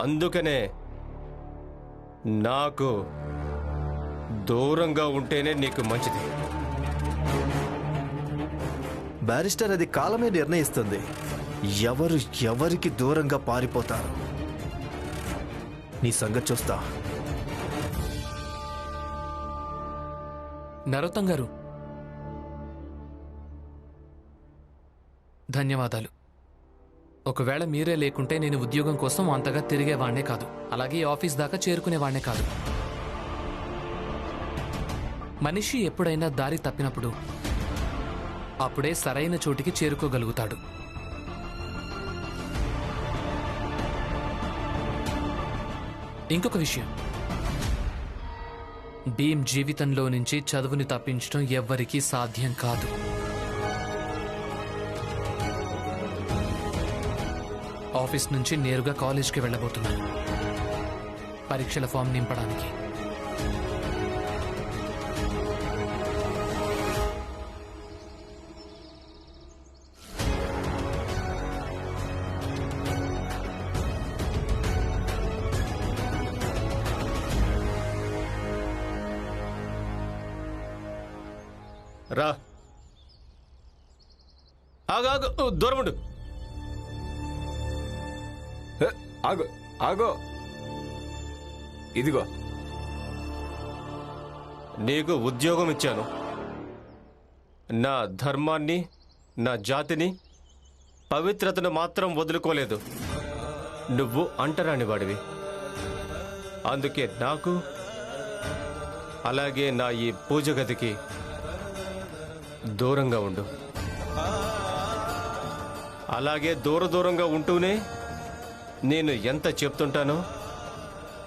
అందుకనే నాకు దూరంగా ఉంటేనే నీకు మంచిది. బ్యారిస్టర్, అది కాలమే నిర్ణయిస్తుంది ఎవరు ఎవరికి దూరంగా పారిపోతారు. నీ సంగతి చూస్తా. నరోత్తం గారు, ధన్యవాదాలు. ఒకవేళ మీరే లేకుంటే నేను ఉద్యోగం కోసం అంతగా తిరిగేవాణ్ణే కాదు, అలాగే ఆఫీస్ దాకా చేరుకునేవాణ్ణే కాదు. మనిషి ఎప్పుడైనా దారి తప్పినప్పుడు అప్పుడే సరైన చోటికి చేరుకోగలుగుతాడు. ఇంకొక విషయం, భీమ్ జీవితంలో నుంచి చదువుని తప్పించడం ఎవ్వరికీ సాధ్యం కాదు. ఆఫీస్ నుంచి నేరుగా కాలేజ్కి వెళ్ళబోతున్నాను, పరీక్షల ఫామ్ నింపడానికి. రా, ఆగు, దూరముండు. ఆగో ఆగో, ఇదిగో నీకు ఉద్యోగం ఇచ్చాను. నా ధర్మాన్ని, నా జాతిని, పవిత్రతను మాత్రం వదులుకోలేదు. నువ్వు అంటరాని వాడివి. అందుకే నాకు, అలాగే నా ఈ పూజ గదికి దూరంగా ఉండు. అలాగే దూరంగా ఉంటూనే నేను ఎంత చెప్తుంటానో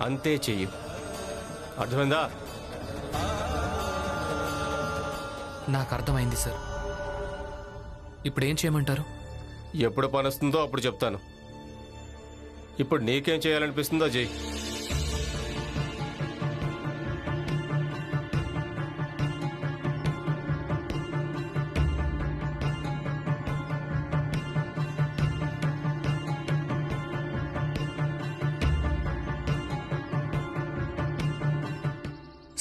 అంతే చెయ్యి. అర్థమైందా? నాకు అర్థమైంది సార్. ఇప్పుడు ఏం చేయమంటారు? ఎప్పుడు పనిస్తుందో అప్పుడు చెప్తాను. ఇప్పుడు నీకేం చేయాలనిపిస్తుందో చెయ్యి.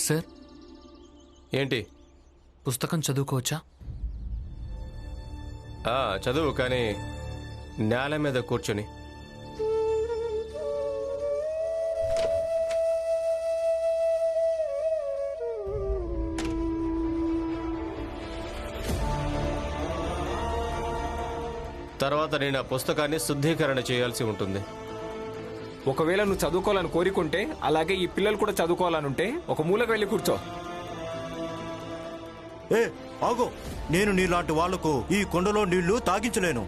సార్, ఏంటి? పుస్తకం చదువుకోవచ్చా? చదువు, కానీ నేల మీద కూర్చొని. తర్వాత నేను ఆ పుస్తకాన్ని శుద్ధీకరణ చేయాల్సి ఉంటుంది. ఒకవేళ నువ్వు చదువుకోవాలని కోరుకుంటే, అలాగే ఈ పిల్లలు కూడా చదువుకోవాలనుంటే ఒక మూలకు వెళ్ళి కూర్చో. ఆగో, నేను నీలాంటి వాళ్లకు ఈ కొండలో నీళ్లు తాగించలేను.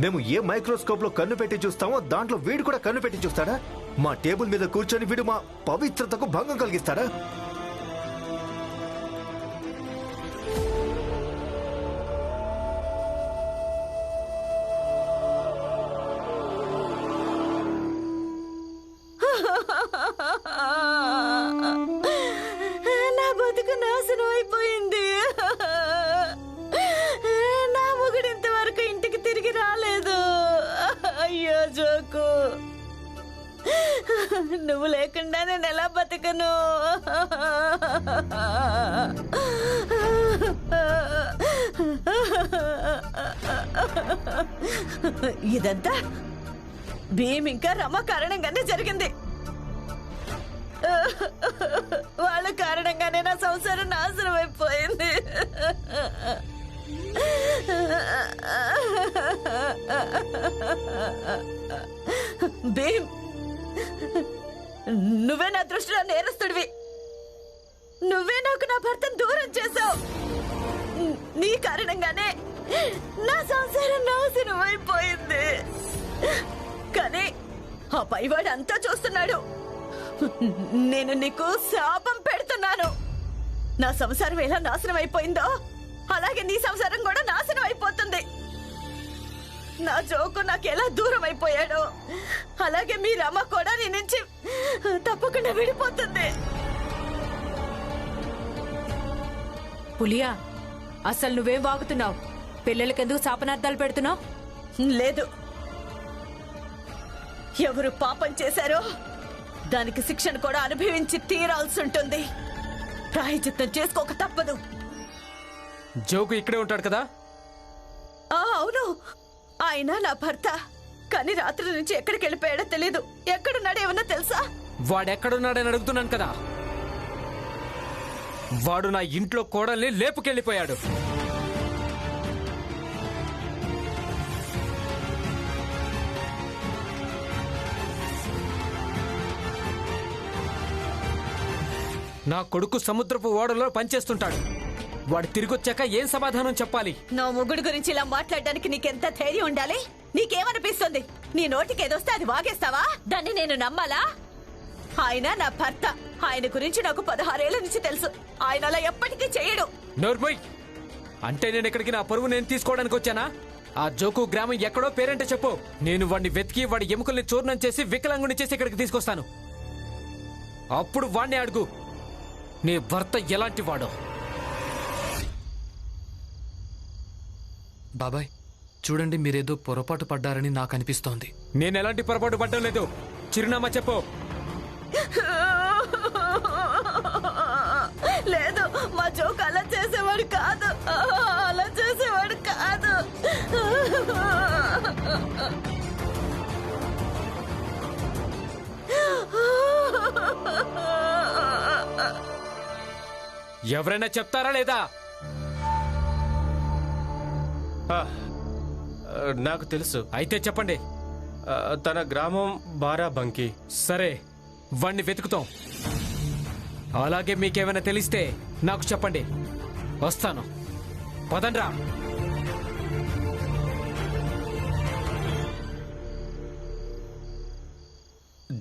మేము ఏ మైక్రోస్కోప్ లో కన్ను పెట్టి చూస్తామో దాంట్లో వీడు కూడా కన్ను పెట్టి చూస్తాడా? మా టేబుల్ మీద కూర్చొని వీడు మా పవిత్రతకు భంగం కలిగిస్తాడా? నా బతుకు నాశనం అయిపోయింది. నా మొగుడు ఇంతవరకు ఇంటికి తిరిగి రాలేదు. అయ్యో జోకు, నువ్వు లేకుండా నేను ఎలా బతకను? ఇదంతా భీమ్ ఇంకా రమ కారణంగానే జరిగింది. వాళ్ళ కారణంగానే నా సంసారం నాశనం అయిపోయింది. భీమ్, నువ్వే నా దృష్టిలో నేరస్తుడివి. నువ్వే నాకు నా భర్తను దూరం చేశావు. నీ కారణంగానే నా సంసారం నాశనం అయిపోయింది. కానీ ఆ పైవాడు అంతా చూస్తున్నాడు. నేను నీకు శాపం పెడుతున్నాను. నా సంసారం ఎలా నాశనం అయిపోయిందో అలాగే నీ సంసారం కూడా నాశనం అయిపోతుంది. నా జోకు నాకు ఎలా దూరం అయిపోయాడో అలాగే మీ రమ కూడా నీ నుంచి తప్పకుండా విడిపోతుంది. పులియా, అసలు నువ్వేం వాగుతున్నావు? పిల్లలకెందుకు శాపనార్థాలు పెడుతున్నావు? లేదు, ఎవరు పాపం చేశారో దానికి శిక్షను కూడా అనుభవించి తీరాల్సి ఉంటుంది. ప్రాయచిత్తం చేసుకోక తప్పదు. జోకు ఇక్కడే ఉంటాడు కదా? అవును, ఆయన నా భర్త. కానీ రాత్రి నుంచి ఎక్కడికి వెళ్ళిపోయాడో తెలీదు. ఎక్కడున్నాడో ఏమన్నా తెలుసా? వాడెక్కడున్నాడని అడుగుతున్నాను కదా. వాడు నా ఇంట్లో కోడల్ని లేపుకెళ్ళిపోయాడు. నా కొడుకు సముద్రపు ఓడలో పనిచేస్తుంటాడు. వాడు తిరిగొచ్చాక ఏం సమాధానం చెప్పాలి? నా మొగుడు గురించి ఇలా మాట్లాడడానికి నీకెంత ధైర్యం ఉండాలి? నీకేమనిపిస్తుంది? నీ నోటికి ఏదొస్తే అది వాగేస్తావా? దాన్ని నేను నమ్మాలా? ఆయన నా భర్త. ఆయన గురించి నాకు 16 ఏళ్ల నుంచి తెలుసు. ఆయన అలా ఎప్పటికీ చేయడు. నోర్మోయ్, అంటే నేను ఇక్కడికి నా పరువు నేను తీసుకోవడానికి వచ్చానా? ఆ జోకు గ్రామం ఎక్కడో పేరంటే చెప్పు. నేను వాడిని వెతికి వాడి ఎముకల్ని చూర్ణం చేసి వికలాంగుని చేసి ఇక్కడికి తీసుకొస్తాను. అప్పుడు వాడిని అడుగు నీ భర్త ఎలాంటి వాడో. బాబాయ్, చూడండి, మీరేదో పొరపాటు పడ్డారని నాకు అనిపిస్తోంది. నేను ఎలాంటి పొరపాటు పడ్డం లేదు. చిరునామా చెప్పు. లేదు, మా జోక్ అలా చేసేవాడు కాదు. అలా చేసేవాడు కాదు. ఎవరైనా చెప్తారా లేదా? నాకు తెలుసు. అయితే చెప్పండి. తన గ్రామం బారాబంకి. సరే, వాణ్ణి వెతుకుతాం. అలాగే మీకేమైనా తెలిస్తే నాకు చెప్పండి. వస్తాను. పదండ్రా.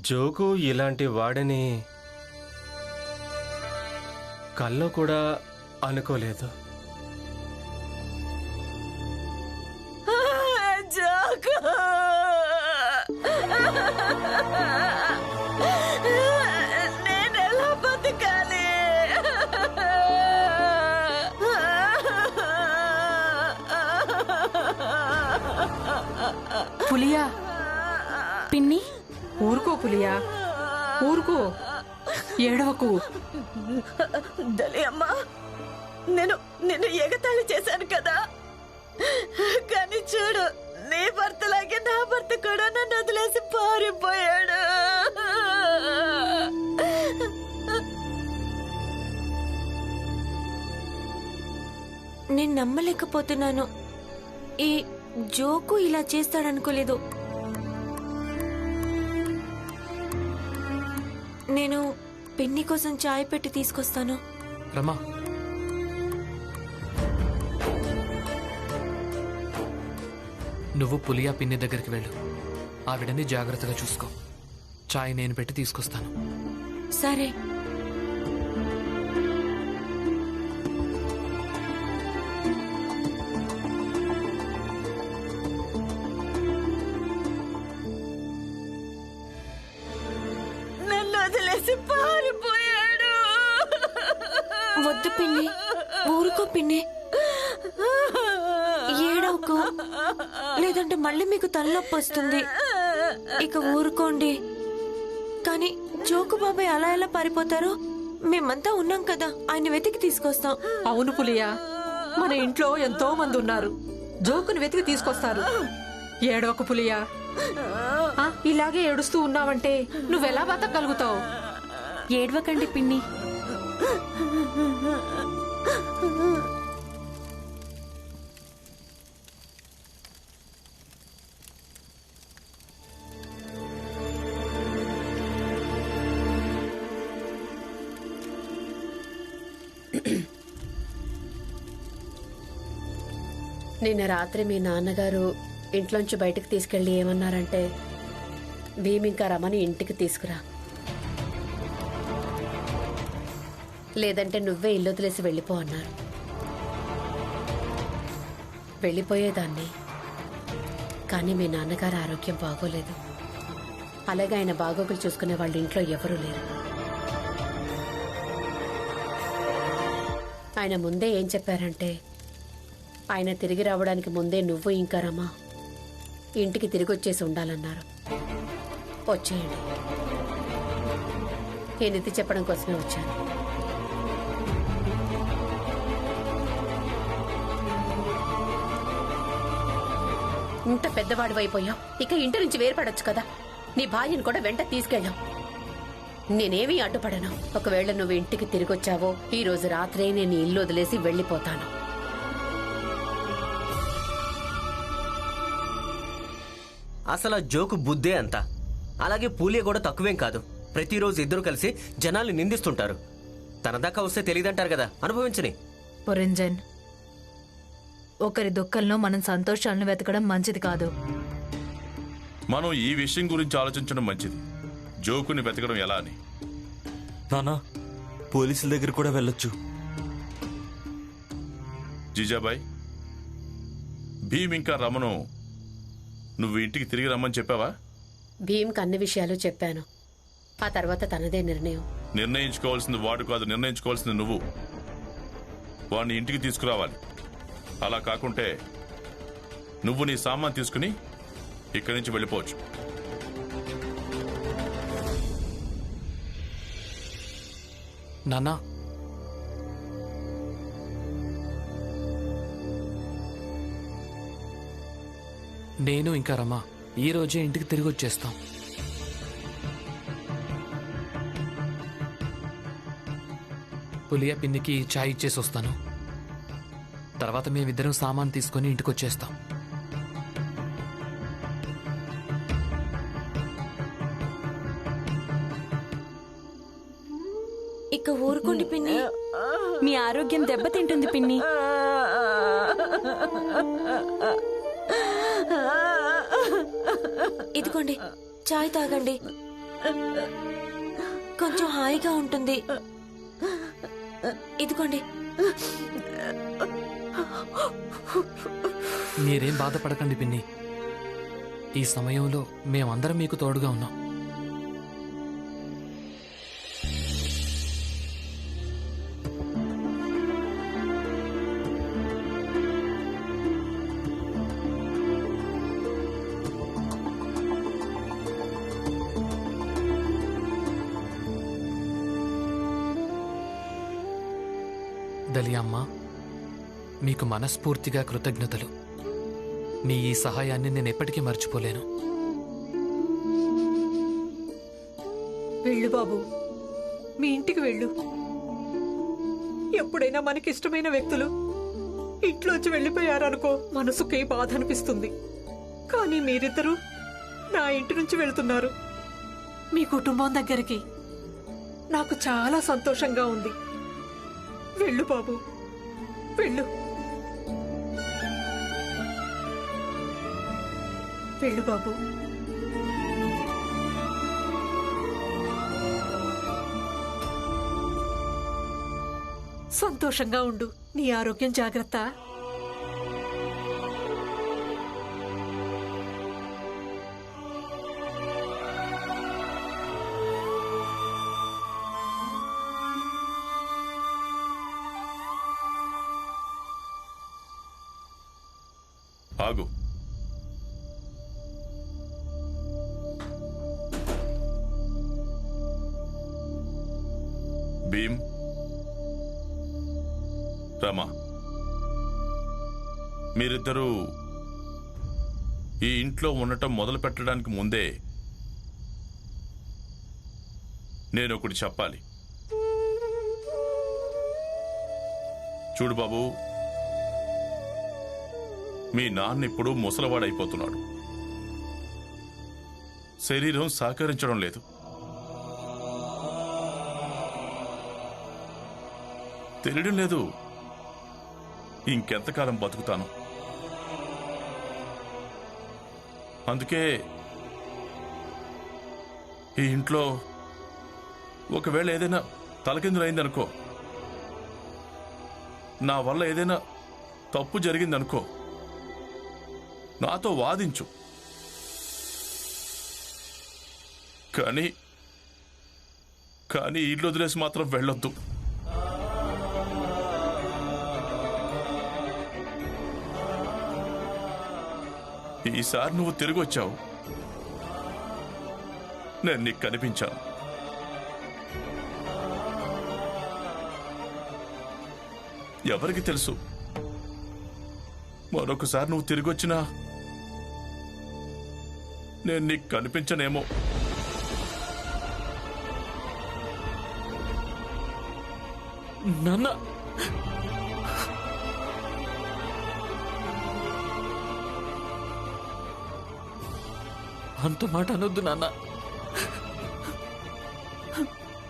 జోకు ఇలాంటి వాడని కల్లో కూడా అనుకోలేదు. జోకు, నేనెలా బతకాలి? పులియా, పిన్ని, ఊరుకో పులియా, ఊరుకో, ఏడవకు. దలి అమ్మా, నిన్ను ఎగతాళి చేశాను కదా. కానీ చూడు, నీ భర్తలాగే నా భర్త కూడా నన్ను వదిలేసి పారిపోయాడు. నేను నమ్మలేకపోతున్నాను. ఈ జోకు ఇలా చేస్తాడనుకోలేదు. నేను పిన్ని కోసం చాయ్ పెట్టి తీసుకొస్తాను. రమా, నువ్వు పులియా పిన్ని దగ్గరికి వెళ్ళు. ఆవిడని జాగ్రత్తగా చూసుకో. చాయ్ నేను పెట్టి తీసుకొస్తాను. సరే. నన్ను వదిలేసి పారిపోయాడు. వద్దు పిన్ని, ఊరుకో పిన్ని, ఏడవకు, లేదంటే మళ్ళీ మీకు తలనొప్పి వస్తుంది. ఇక ఊరుకోండి. కానీ జోకు బాబాయ్ అలా ఎలా పారిపోతారు? మేమంతా ఉన్నాం కదా, ఆయన వెతికి తీసుకొస్తాం. అవును పులియా, మన ఇంట్లో ఎంతో మంది ఉన్నారు. జోకుని వెతికి తీసుకొస్తారు. ఏడవకు పులియా. ఇలాగే ఏడుస్తూ ఉన్నావంటే నువ్వెలా బతకగలుగుతావు? ఏడవకండి పిన్ని. నిన్న రాత్రి మీ నాన్నగారు ఇంట్లోంచి బయటకు తీసుకెళ్లి ఏమన్నారంటే, భీమింకా రమని ఇంటికి తీసుకురా, లేదంటే నువ్వే ఇల్లు వదిలేసి వెళ్ళిపో అన్నారు. వెళ్ళిపోయేదాన్ని, కానీ మీ నాన్నగారు ఆరోగ్యం బాగోలేదు. అలాగే ఆయన బాగోగులు చూసుకునే వాళ్ళ ఇంట్లో ఎవరూ లేరు. ఆయన ముందే ఏం చెప్పారంటే, ఆయన తిరిగి రావడానికి ముందే నువ్వు ఇంకా రమా ఇంటికి తిరిగి వచ్చేసి ఉండాలన్నారు. వచ్చేయండి. నేను ఇది చెప్పడం కోసమే వచ్చాను. ఇంత పెద్దవాడు అయిపోయావు, ఇక ఇంటి నుంచి వేరుపడొచ్చు కదా. నీ భార్యను కూడా వెంట తీసుకెళ్ళావు. నేనేమీ అడ్డుపడను. ఒకవేళ నువ్వు ఇంటికి తిరిగొచ్చావో ఈ రోజు రాత్రే నేను ఇల్లు వదిలేసి వెళ్ళిపోతాను. అసలు ఆ జోకు బుద్ధే అంత. అలాగే పూలియ కూడా తక్కువేం కాదు. ప్రతిరోజు ఇద్దరు కలిసి జనాల్ని నిందిస్తుంటారు. తన దాకా వస్తే తెలియదంటారు కదా, అనుభవించని. పురంజన్, ఒకరి దుఃఖంలో మనం సంతోషాలను వెతకడం మంచిది కాదు. మనం ఈ విషయం గురించి ఆలోచించడం మంచిది. జోకుని వెతకడం ఎలా అని. నానా, పోలీసుల దగ్గర కూడా వెళ్ళొచ్చు. జీజాబాయ్, భీమ్ ఇంకా రమను నువ్వు ఇంటికి తిరిగి రమ్మని చెప్పావా? భీమ్కి అన్ని విషయాలు చెప్పాను. ఆ తర్వాత తనదే నిర్ణయం. నిర్ణయించుకోవాల్సింది వాడు కాదు, నిర్ణయించుకోవాల్సింది నువ్వు. వాడిని ఇంటికి తీసుకురావాలి. అలా కాకుంటే నువ్వు నీ సామాన్ తీసుకుని ఇక్కడి నుంచి వెళ్ళిపోవచ్చు. నాన్నా, నేను ఇంకా రమ ఈ రోజే ఇంటికి తిరిగి వచ్చేస్తాం. పులియ పిన్నికి చాయ్ ఇచ్చేసి వస్తాను. తర్వాత మేమిద్దరం సామాన్ తీసుకొని ఇంటికి వచ్చేస్తాం. ఇక ఊరుకోండి పిన్ని, మీ ఆరోగ్యం దెబ్బతింటుంది పిన్ని. ఇదిగోండి, చాయ్ తాగండి, కొంచెం హాయిగా ఉంటుంది. ఇదిగోండి. మీరేం బాధపడకండి పిన్ని. ఈ సమయంలో మేమందరం మీకు తోడుగా ఉన్నాం. దలియమ్మ, మీకు మనస్ఫూర్తిగా కృతజ్ఞతలు. మీ ఈ సహాయాన్ని నేను ఎప్పటికీ మర్చిపోలేను. వెళ్ళు బాబు, మీ ఇంటికి వెళ్ళు. ఎప్పుడైనా మనకిష్టమైన వ్యక్తులు ఇంట్లోంచి వెళ్ళిపోయారనుకో, మనసుకి బాధ అనిపిస్తుంది. కానీ మీరిద్దరూ నా ఇంటి నుంచి వెళ్తున్నారు మీ కుటుంబం దగ్గరికి. నాకు చాలా సంతోషంగా ఉంది. వెళ్ళు బాబు, వెళ్ళు. వెళ్ళు బాబు. సంతోషంగా ఉండు. నీ ఆరోగ్యం జాగ్రత్త. ఆగు. భీమ్, రమా, మీరిద్దరూ ఈ ఇంట్లో ఉండటం మొదలు పెట్టడానికి ముందే నేను ఒకటి చెప్పాలి. చూడు బాబు, మీ నాన్న ఇప్పుడు ముసలవాడైపోతున్నాడు. శరీరం సహకరించడం లేదు. తెలియడం లేదు ఇంకెంతకాలం బతుకుతాను. అందుకే ఈ ఇంట్లో ఒకవేళ ఏదైనా తలకిందులైందనుకో, నా వల్ల ఏదైనా తప్పు జరిగిందనుకో, నాతో వాదించు. కానీ ఇల్లు వదిలేసి మాత్రం వెళ్ళొద్దు. ఈసారి నువ్వు తిరిగి వచ్చావు. నేను నీకు కనిపించాను. ఎవరికి తెలుసు, మరొకసారి నువ్వు తిరిగొచ్చినా నేను నీకు కనిపించనేమో. నాన్న, అంత మాట అనొద్దు నాన్న.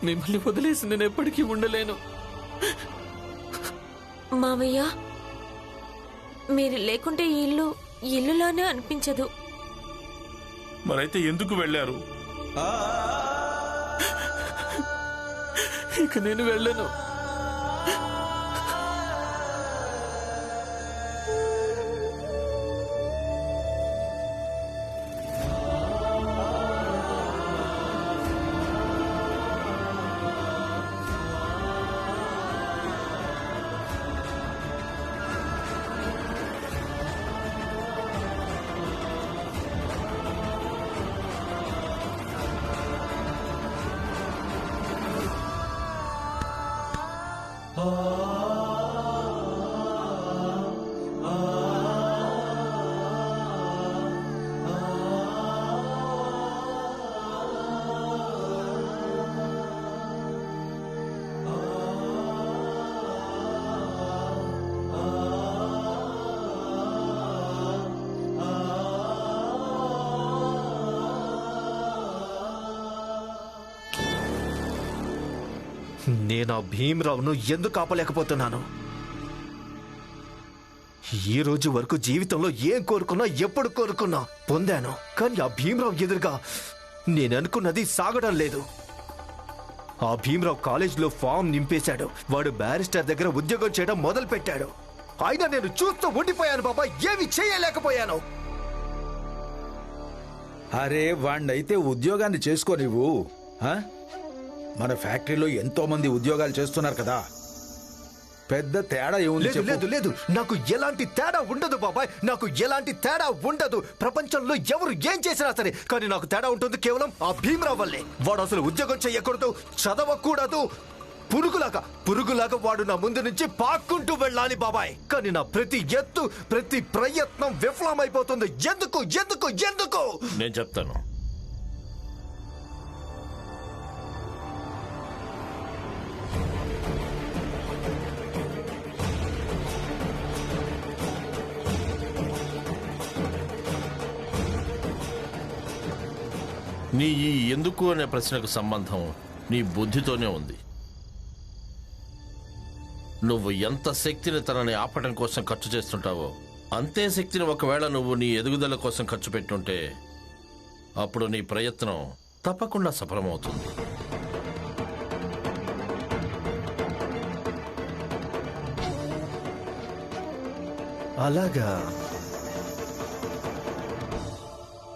మిమ్మల్ని వదిలేసి నేను ఎప్పటికీ ఉండలేను. మావయ్య, మీరు లేకుంటే ఈ ఇల్లు ఇల్లులానే అనిపించదు. మరైతే ఎందుకు వెళ్ళారు? ఇక నేను వెళ్ళను. నేను ఆ భీమరావును ఎందుకు ఆపలేకపోతున్నాను? ఈ రోజు వరకు జీవితంలో ఏం కోరుకున్నా, ఎప్పుడు కోరుకున్నా పొందాను. కానీ ఆ భీమరావు ఎదురుగా నేను అనుకున్నది సాగడం లేదు. ఆ భీమరావు కాలేజీలో ఫామ్ నింపేశాడు. వాడు బ్యారిస్టర్ దగ్గర ఉద్యోగం చేయడం మొదలు పెట్టాడు. అయినా నేను చూస్తూ ఉండిపోయాను బాబా, ఏమి చేయలేకపోయాను. అరే, వాణ్ణైతే ఉద్యోగాన్ని చేసుకో నువ్వు. మన ఫ్యాక్టరీలో ఎంతో మంది ఉద్యోగాలు చేస్తున్నారు కదా, పెద్ద తేడా ఏముంది? లేదు లేదు లేదు, నాకు ఎలాంటి తేడా ఉండదు బాబాయ్, నాకు ఎలాంటి తేడా ఉండదు. ప్రపంచంలో ఎవరు ఏం చేసినా సరే, కానీ నాకు తేడా ఉంటుంది కేవలం ఆ భీమరావు వల్లే. వాడు అసలు ఉద్యోగం చేయకూడదు, చదవకూడదు. పురుగులాగా వాడు నా ముందు నుంచి పాక్కుంటూ వెళ్ళాలి బాబాయ్. కానీ నా ప్రతి ఎత్తు, ప్రతి ప్రయత్నం విఫలమైపోతుంది. ఎందుకు ఎందుకు ఎందుకు? నేను చెప్తాను. నీ ఈ ఎందుకు అనే ప్రశ్నకు సంబంధం నీ బుద్ధితోనే ఉంది. నువ్వు ఎంత శక్తిని తనని ఆపటం కోసం ఖర్చు చేస్తుంటావో, అంతే శక్తిని ఒకవేళ నువ్వు నీ ఎదుగుదల కోసం ఖర్చు పెట్టుంటే అప్పుడు నీ ప్రయత్నం తప్పకుండా సఫలమవుతుంది. అలాగా?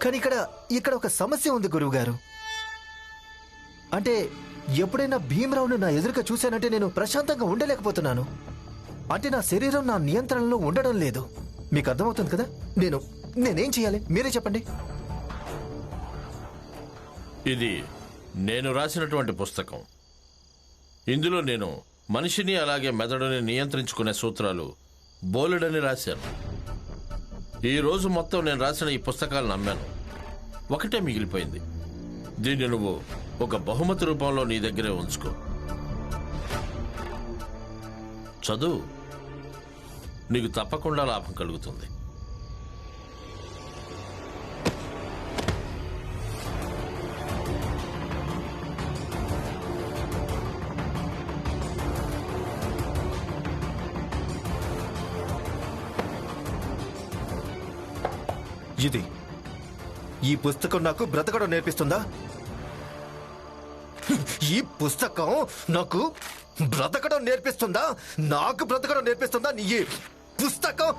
కానీ ఇక్కడ ఒక సమస్య ఉంది గురువు గారు. అంటే ఎప్పుడైనా భీమరావును నా ఎదురుగా చూశానంటే నేను ప్రశాంతంగా ఉండలేకపోతున్నాను. అంటే నా శరీరం నా నియంత్రణలో ఉండడం లేదు. మీకు అర్థమవుతుంది కదా? నేనేం చేయాలి మీరే చెప్పండి. ఇది నేను రాసినటువంటి పుస్తకం. ఇందులో నేను మనిషిని అలాగే మెదడుని నియంత్రించుకునే సూత్రాలు బోలెడని రాశాను. ఈ రోజు మొత్తం నేను రాసిన ఈ పుస్తకాలను నమ్మాను. ఒకటే మిగిలిపోయింది. దీన్ని నువ్వు ఒక బహుమతి రూపంలో నీ దగ్గరే ఉంచుకో. చదువు, నీకు తప్పకుండా లాభం కలుగుతుంది. ఈ పుస్తకం నాకు బ్రతకడం నేర్పిస్తుందా? ఈ పుస్తకం నాకు బ్రతకడం నేర్పిస్తుందా? నాకు బ్రతకడం నేర్పిస్తుందా నీ ఈ పుస్తకం?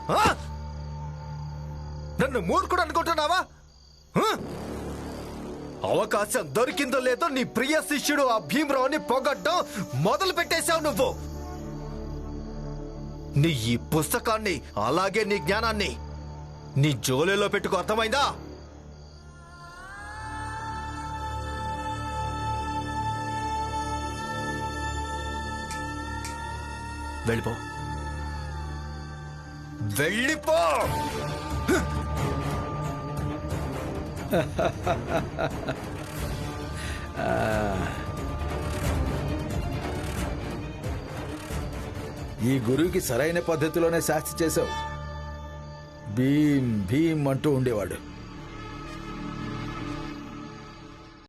నన్ను మూర్ఖుడు అనుకుంటున్నావా? అవకాశం దొరికిందో లేదో నీ ప్రియ శిష్యుడు ఆ భీమరావుని పొగడ్డం మొదలు పెట్టేశావు నువ్వు. నీ ఈ పుస్తకాన్ని అలాగే నీ జ్ఞానాన్ని నీ జోలేలో పెట్టుకో, అర్థమైందా? వెళ్ళిపో వెళ్ళిపో ఈ గురువుకి సరైన పద్ధతిలోనే శాస్తి చేశావు. భీం భీం అంటూ ఉండేవాడు.